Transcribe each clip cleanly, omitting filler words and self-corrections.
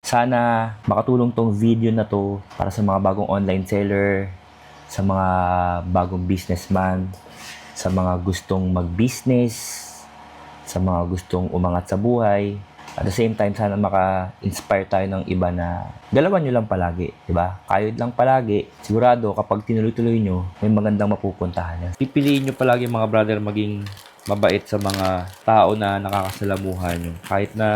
Sana makatulong tong video na to para sa mga bagong online seller, sa mga bagong businessman, sa mga gustong mag-business, sa mga gustong umangat sa buhay. At the same time, sana maka-inspire tayo ng iba na dalawan nyo lang palagi, di ba? Kayod lang palagi. Sigurado kapag tinuloy-tuloy nyo, may magandang mapupuntahan yan. Pipiliin nyo palagi mga brother maging mabait sa mga tao na nakakasalamuhan nyo. Kahit na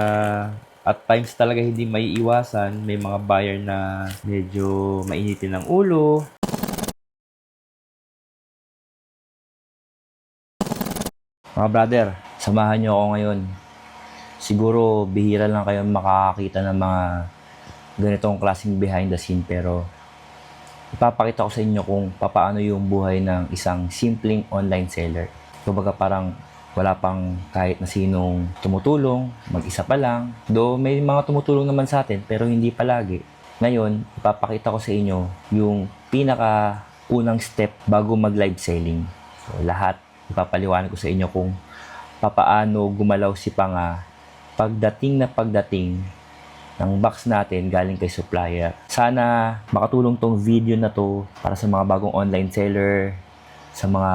at times talaga hindi may iwasan, may mga buyer na medyo mainitin ng ulo. Mga brother, samahan nyo ako ngayon. Siguro bihira lang kayo makakakita ng mga ganitong klaseng behind the scene, pero ipapakita ko sa inyo kung paano yung buhay ng isang simpleng online seller. Kumbaga parang wala pang kahit na sinong tumutulong, mag-isa pa lang. Though may mga tumutulong naman sa atin pero hindi palagi. Ngayon, ipapakita ko sa inyo yung pinaka unang step bago mag-live selling. So, lahat ipapaliwanag ko sa inyo kung papaano gumalaw si Panga pagdating ng box natin galing kay supplier. Sana makatulong tong video na to para sa mga bagong online seller, sa mga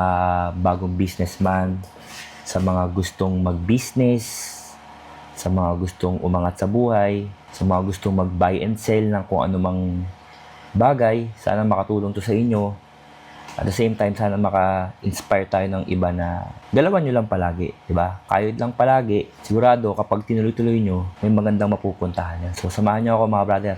bagong businessman, sa mga gustong mag-business, sa mga gustong umangat sa buhay, sa mga gustong mag-buy and sell ng kung anumang bagay. Sana makatulong to sa inyo. At the same time, sana maka-inspire tayo ng iba na dalawan nyo lang palagi, di ba? Kayod lang palagi. Sigurado kapag tinuloy-tuloy nyo, may magandang mapupuntahan yan. So, samahan nyo ako mga brother.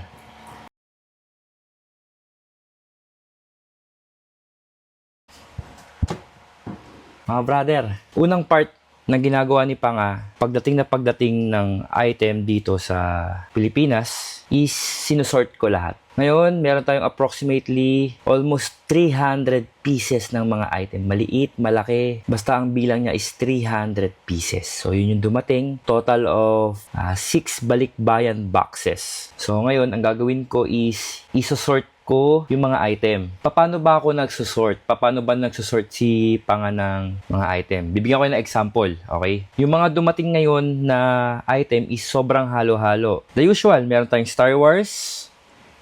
Mga brother, unang part na ginagawa ni Panga pagdating ng item dito sa Pilipinas is sinusort ko lahat. Ngayon, meron tayong approximately almost 300 pieces ng mga item. Maliit, malaki, basta ang bilang niya is 300 pieces. So, yun yung dumating. Total of 6 balikbayan boxes. So, ngayon, ang gagawin ko is isosort ko yung mga item. Paano ba ako nagsusort? Paano ba nagsusort si Panga ng mga item? Bibigyan ko kayo ng example, okay? Yung mga dumating ngayon na item is sobrang halo-halo. The usual, meron tayong Star Wars,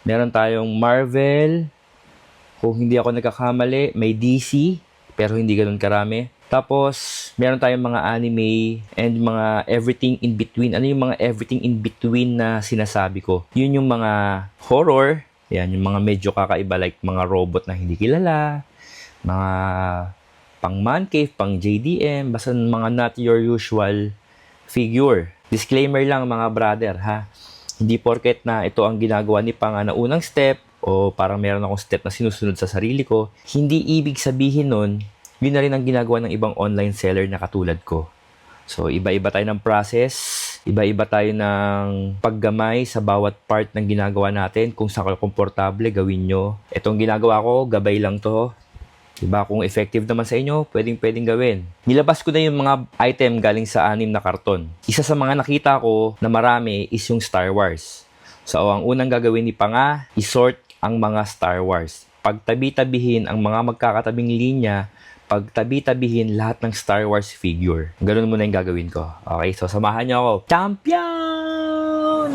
meron tayong Marvel, kung hindi ako nagkakamali, may DC, pero hindi ganun karami. Tapos, meron tayong mga anime and mga everything in between. Ano yung mga everything in between na sinasabi ko? Yun yung mga horror, yan, yung mga medyo kakaiba like mga robot na hindi kilala, mga pang man cave, pang JDM, basta mga not your usual figure. Disclaimer lang mga brother ha. Hindi porket na ito ang ginagawa ni Panga na unang step o parang meron akong step na sinusunod sa sarili ko, hindi ibig sabihin nun, yun na rin ang ginagawa ng ibang online seller na katulad ko. So, iba-iba tayo ng process, iba-iba tayo ng paggamay sa bawat part ng ginagawa natin. Kung saan kayo komportable, gawin nyo. Itong ginagawa ko, gabay lang to. Diba? Kung effective naman sa inyo, pwedeng gawin. Nilabas ko na yung mga item galing sa 6 na karton. Isa sa mga nakita ko na marami is yung Star Wars. So, ang unang gagawin ni Panga, isort ang mga Star Wars. Pagtabi-tabihin ang mga magkakatabing linya, pagtabi-tabihin lahat ng Star Wars figure. Ganun muna yung gagawin ko. Okay, so samahan niyo ako. Champion!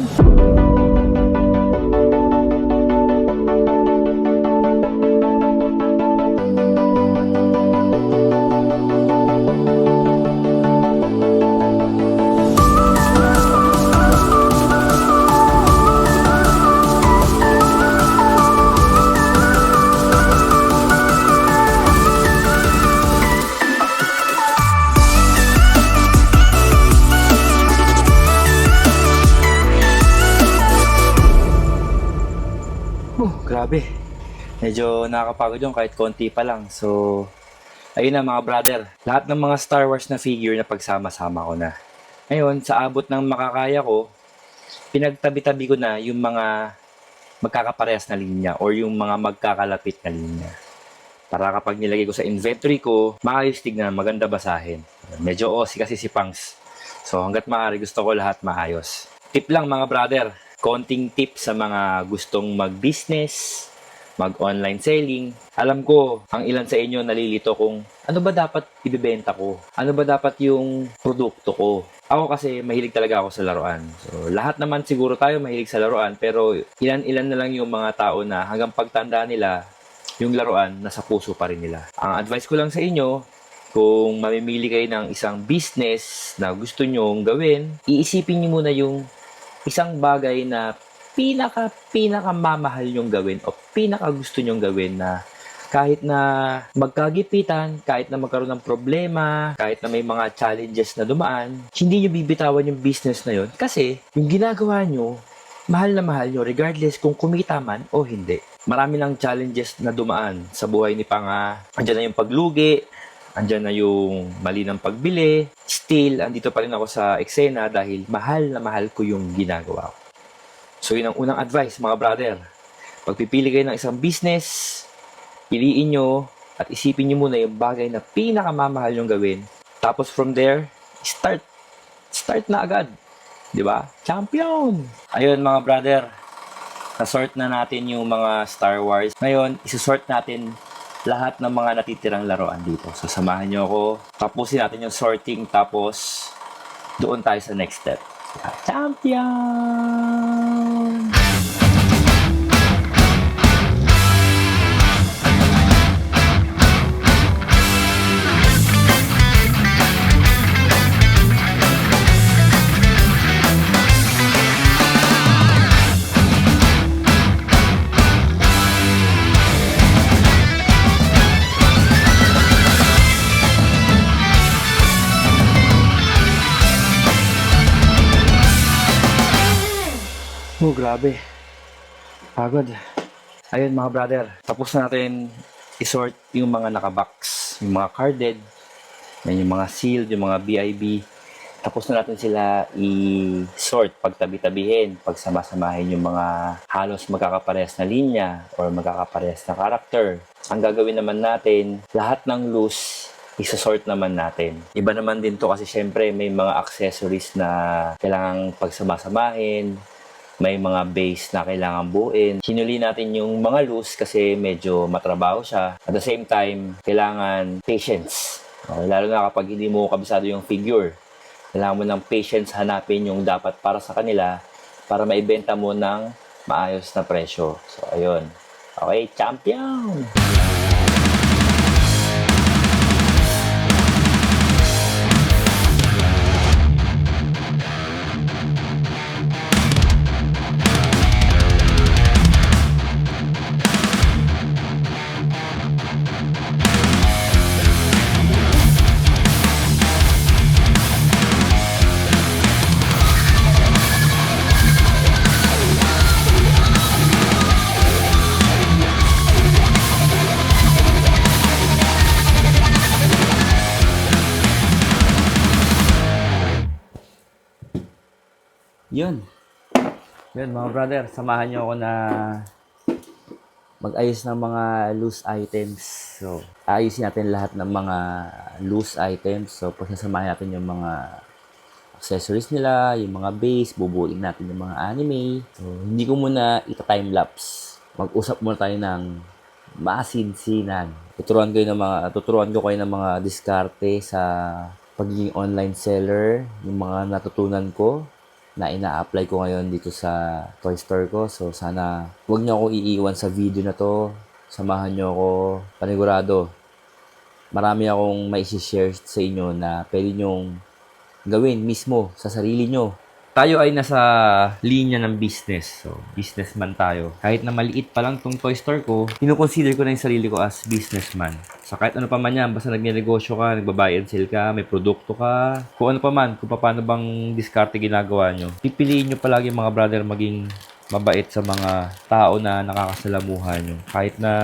Grabe. Medyo nakakapagod yung kahit konti pa lang. So, ayun na mga brother. Lahat ng mga Star Wars na figure na pagsama-sama ko na. Ngayon, sa abot ng makakaya ko, pinagtabi-tabi ko na yung mga magkakaparehas na linya or yung mga magkakalapit na linya. Para kapag nilagay ko sa inventory ko, maayos tignan, maganda basahin. Medyo OC kasi si Pangs. So, hanggat maaari gusto ko lahat maayos. Tip lang mga brother. Konting tip sa mga gustong mag-business, mag-online selling. Alam ko, ang ilan sa inyo nalilito kung ano ba dapat ibebenta ko? Ano ba dapat yung produkto ko? Ako kasi mahilig talaga ako sa laruan. So, lahat naman siguro tayo mahilig sa laruan, pero ilan-ilan na lang yung mga tao na hanggang pagtanda nila, yung laruan nasa puso pa rin nila. Ang advice ko lang sa inyo, kung mamimili kayo ng isang business na gusto nyong gawin, iisipin nyo muna yung isang bagay na pinaka mamahal nyong gawin o pinaka gusto nyong gawin na kahit na magkagipitan, kahit na magkaroon ng problema, kahit na may mga challenges na dumaan, hindi nyo bibitawan yung business na yun kasi yung ginagawa nyo, mahal nyo regardless kung kumita man o hindi. Marami ng challenges na dumaan sa buhay ni Panga. Andiyan na yung paglugi, andyan na yung mali ng pagbili. Still, andito pa rin ako sa eksena dahil mahal na mahal ko yung ginagawa ko. So, yun ang unang advice, mga brother. Pagpipili kayo ng isang business, piliin nyo at isipin nyo muna yung bagay na pinakamamahal yung gawin. Tapos from there, start na agad. 'Di ba? Champion! Ayun, mga brother. Na-sort na natin yung mga Star Wars. Ngayon, isosort natin lahat ng mga natitirang laruan dito. So, samahan nyo ako. Tapusin natin yung sorting. Tapos, doon tayo sa next step. Champion! Oh, grabe. Pagod. Ayun, mga brother. Tapos na natin isort yung mga nakabox. Yung mga carded. Yung mga sealed, yung mga BIB. Tapos na natin sila i-sort, pagtabi-tabihin, pagsama-samahin yung mga halos magkakaparehas na linya or magkakaparehas na character. Ang gagawin naman natin, lahat ng loose, isosort naman natin. Iba naman din to kasi syempre may mga accessories na kailangang pagsama-samahin, may mga base na kailangan buuin. Sinuli natin yung mga loose kasi medyo matrabaho siya. At the same time, kailangan patience. Okay, lalo na kapag hindi mo kabisado yung figure. Kailangan mo ng patience hanapin yung dapat para sa kanila para maibenta mo ng maayos na presyo. So, ayun. Okay, champion! Yun. Yun, mga brother, samahan nyo ako na mag-ayos ng mga loose items. So, ayusin natin lahat ng mga loose items. So, pasasamahin natin yung mga accessories nila, yung mga base, bubuin natin yung mga anime. So, hindi ko muna ita-timelapse. Mag-usap muna tayo ng masinsinan. Tuturuan ko kayo ng mga diskarte sa pagiging online seller, yung mga natutunan ko na ina-apply ko ngayon dito sa toy store ko. So, sana huwag niyo ako iiwan sa video na to. Samahan niyo ako. Panigurado, marami akong mai-share sa inyo na pwede nyong gawin mismo sa sarili nyo. Tayo ay nasa linya ng business. So, businessman tayo. Kahit na maliit pa lang tong toy store ko, kinukonsider ko na yung sarili ko as businessman. So, kahit ano pa man yan, basta nagnegosyo ka, nagbabuy and sell ka, may produkto ka, kung ano pa man, kung paano bang diskarte ginagawa nyo, pipiliin nyo palagi mga brother maging mabait sa mga tao na nakakasalamuhan nyo. Kahit na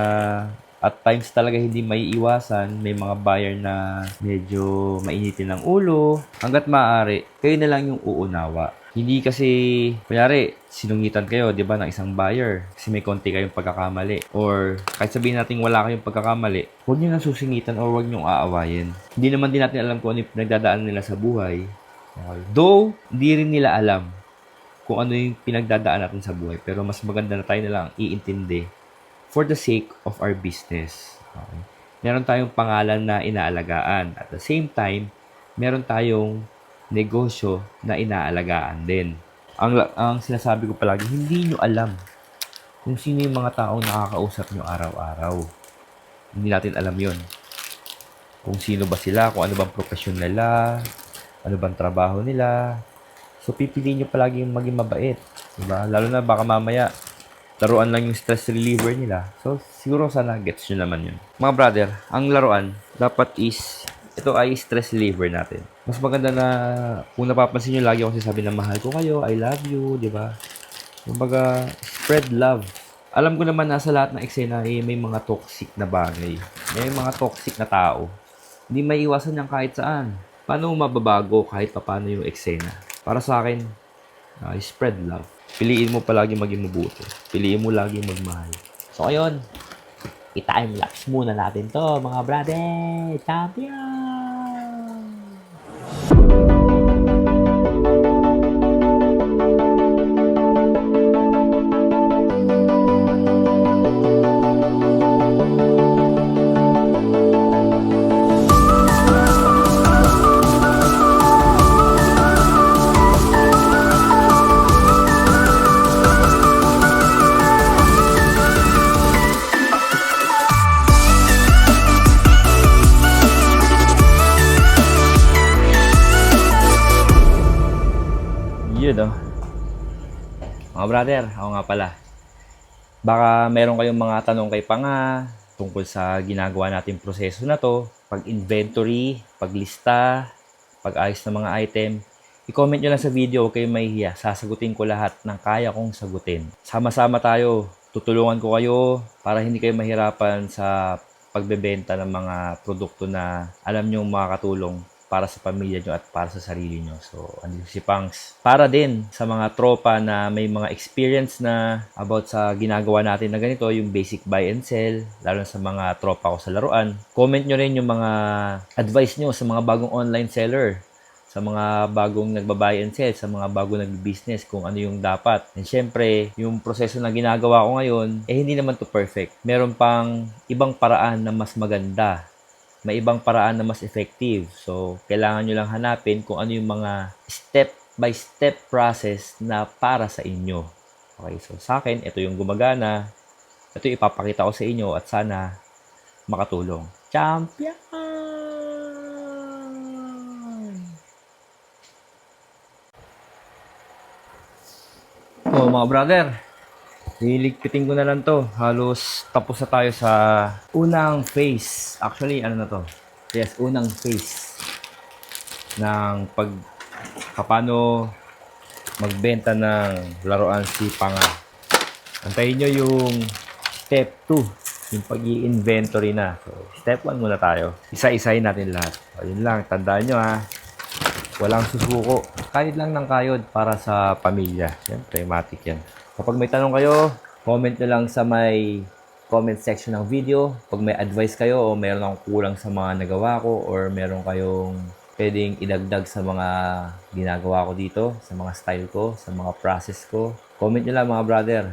at times talaga hindi maiiwasan, may mga buyer na medyo mainitin ng ulo. Hanggat maaari, kayo na lang yung uunawa. Hindi kasi, kunyari, sinungitan kayo, di ba, ng isang buyer kasi may konti kayong pagkakamali. Or kahit sabihin natin wala kayong pagkakamali, huwag nyo nang susingitan or huwag nyo aawayin. Hindi naman din natin alam kung ano yung pinagdadaan nila sa buhay. Okay. Though, hindi rin nila alam kung ano yung pinagdadaan natin sa buhay. Pero mas maganda na tayo na lang iintindi for the sake of our business. Okay. Meron tayong pangalan na inaalagaan. At the same time, meron tayong negosyo na inaalagaan din. Ang sinasabi ko palagi, hindi nyo alam kung sino yung mga taong nakakausap nyo araw-araw. Hindi natin alam yon. Kung sino ba sila, kung ano bang profesyon nila, ano bang trabaho nila. So, pipiliin nyo palagi yung maging mabait. Diba? Lalo na baka mamaya, laruan lang yung stress reliever nila. So, siguro sana gets nyo naman yun. Mga brother, ang laruan, dapat ito ay stress reliever natin. Mas maganda na, kung napapansin nyo, lagi ako sasabi na mahal ko kayo, I love you, di ba? Kumbaga, spread love. Alam ko naman na sa lahat ng eksena may mga toxic na bagay. May mga toxic na tao. Hindi maiiwasan yan kahit saan. Paano mababago kahit paano yung eksena? Para sa akin, spread love. Piliin mo palagi maging mabuti. Piliin mo lagi magmahal. So, ayun. I-time-lapse muna natin to, mga brother. Champion! Yun, oh. Mga brother, ako nga pala. Baka meron kayong mga tanong kay Panga tungkol sa ginagawa nating proseso na to. Pag-inventory, paglista, pag-ayos ng mga item. I-comment nyo lang sa video, huwag kayong mahihiya. Sasagutin ko lahat ng kaya kong sagutin. Sama-sama tayo. Tutulungan ko kayo para hindi kayo mahirapan sa pagbebenta ng mga produkto na alam nyo makakatulong para sa pamilya nyo at para sa sarili nyo. So, andito si Pangs. Para din sa mga tropa na may mga experience na about sa ginagawa natin na ganito, yung basic buy and sell, lalo sa mga tropa ko sa laruan. Comment nyo rin yung mga advice nyo sa mga bagong online seller, sa mga bagong nagbabuy and sell, sa mga bagong nagbi-business, kung ano yung dapat. And syempre, yung proseso na ginagawa ko ngayon, hindi naman to perfect. Meron pang ibang paraan na mas maganda. May ibang paraan na mas effective. So, kailangan nyo lang hanapin kung ano yung mga step-by-step process na para sa inyo. Okay, so sa akin, ito yung gumagana. Ito yung ipapakita ko sa inyo at sana makatulong. Champion! Oh, mga brother, liligpitin ko na lang to. Halos tapos na tayo sa unang phase. Actually, ano na to? Yes, unang phase ng paano magbenta ng laruan si Panga. Antayin nyo yung step 2, yung pag-i-inventory na. So, step 1 muna tayo. Isa-isahin natin lahat. So, yun lang, tandaan nyo ha. Walang susuko. Kahit lang ng kayod para sa pamilya. Siyempre, matik yan. Kapag may tanong kayo, comment nyo lang sa may comment section ng video. Pag may advice kayo o meron akong kulang sa mga nagawa ko or meron kayong pwedeng idagdag sa mga ginagawa ko dito, sa mga style ko, sa mga process ko, comment nyo lang mga brother.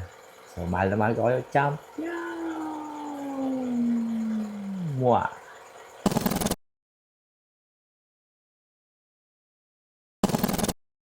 So, mahal na mahal ko kayo. Champion! Mwah!